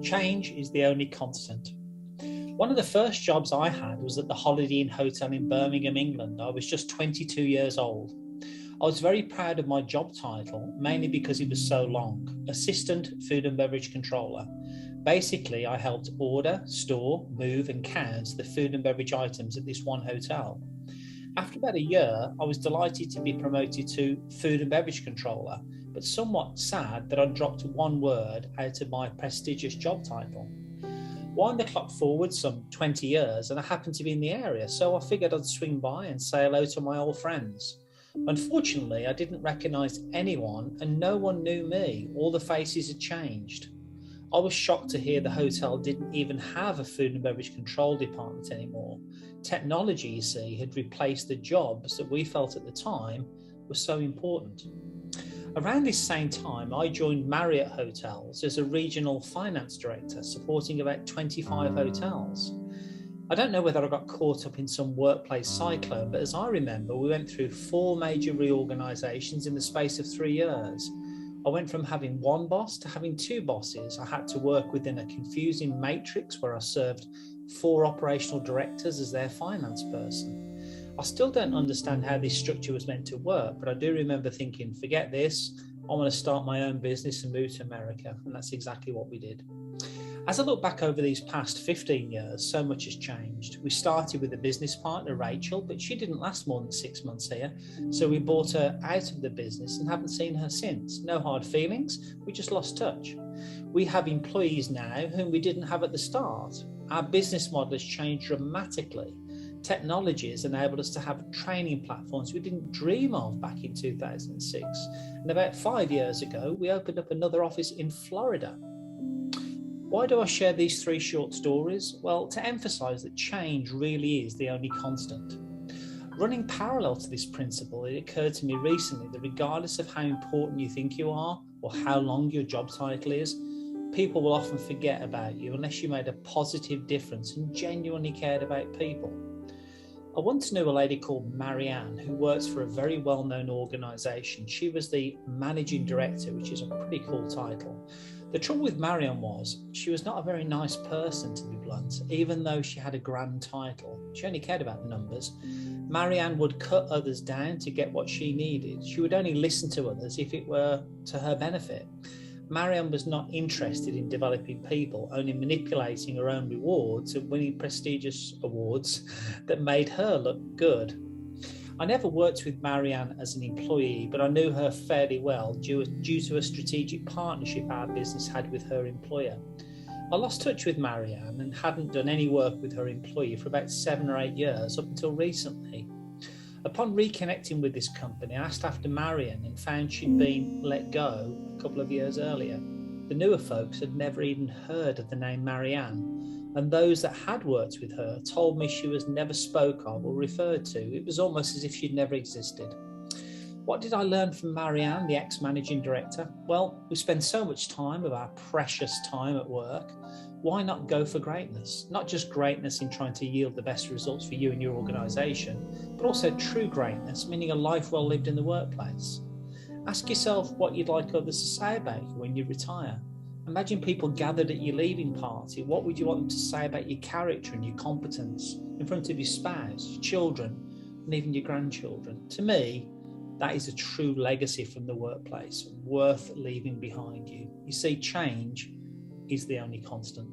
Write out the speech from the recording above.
Change is the only constant. One of the first jobs I had was at the Holiday Inn Hotel in Birmingham, England. I was just 22 years old. I was very proud of my job title, mainly because it was so long. Assistant Food and Beverage Controller. Basically, I helped order, store, move and count the food and beverage items at this one hotel. After about a year, I was delighted to be promoted to Food and Beverage Controller, but somewhat sad that I dropped one word out of my prestigious job title. Wind the clock forward some 20 years and I happened to be in the area, so I figured I'd swing by and say hello to my old friends. Unfortunately, I didn't recognise anyone and no one knew me. All the faces had changed. I was shocked to hear the hotel didn't even have a food and beverage control department anymore. Technology, you see, had replaced the jobs that we felt at the time were so important. Around this same time, I joined Marriott Hotels as a regional finance director, supporting about 25 hotels. I don't know whether I got caught up in some workplace cyclone, but as I remember, we went through 4 major reorganisations in the space of 3 years. I went from having one boss to having 2 bosses. I had to work within a confusing matrix where I served 4 operational directors as their finance person. I still don't understand how this structure was meant to work, but I do remember thinking, forget this, I want to start my own business and move to America. And that's exactly what we did. As I look back over these past 15 years, so much has changed. We started with a business partner, Rachel, but she didn't last more than 6 months here. So we brought her out of the business and haven't seen her since. No hard feelings, we just lost touch. We have employees now whom we didn't have at the start. Our business model has changed dramatically. Technology has enabled us to have training platforms we didn't dream of back in 2006. And about 5 years ago, we opened up another office in Florida. Why do I share these 3 short stories? Well, to emphasize that change really is the only constant. Running parallel to this principle, it occurred to me recently that regardless of how important you think you are or how long your job title is, people will often forget about you unless you made a positive difference and genuinely cared about people. I once knew a lady called Marianne who works for a very well-known organisation. She was the managing director, which is a pretty cool title. The trouble with Marianne was she was not a very nice person, to be blunt, even though she had a grand title. She only cared about the numbers. Marianne would cut others down to get what she needed. She would only listen to others if it were to her benefit. Marianne was not interested in developing people, only manipulating her own rewards and winning prestigious awards that made her look good. I never worked with Marianne as an employee, but I knew her fairly well due to a strategic partnership our business had with her employer. I lost touch with Marianne and hadn't done any work with her employee for about 7 or 8 years, up until recently. Upon reconnecting with this company, I asked after Marianne and found she'd been let go a couple of years earlier. The newer folks had never even heard of the name Marianne, and those that had worked with her told me she was never spoke of or referred to. It was almost as if she'd never existed. What did I learn from Marianne, the ex-managing director? Well, we spend so much time of our precious time at work. Why not go for greatness? Not just greatness in trying to yield the best results for you and your organisation, but also true greatness, meaning a life well lived in the workplace. Ask yourself what you'd like others to say about you when you retire. Imagine people gathered at your leaving party. What would you want them to say about your character and your competence in front of your spouse, your children, and even your grandchildren? To me, that is a true legacy from the workplace, worth leaving behind you. You see, change is the only constant.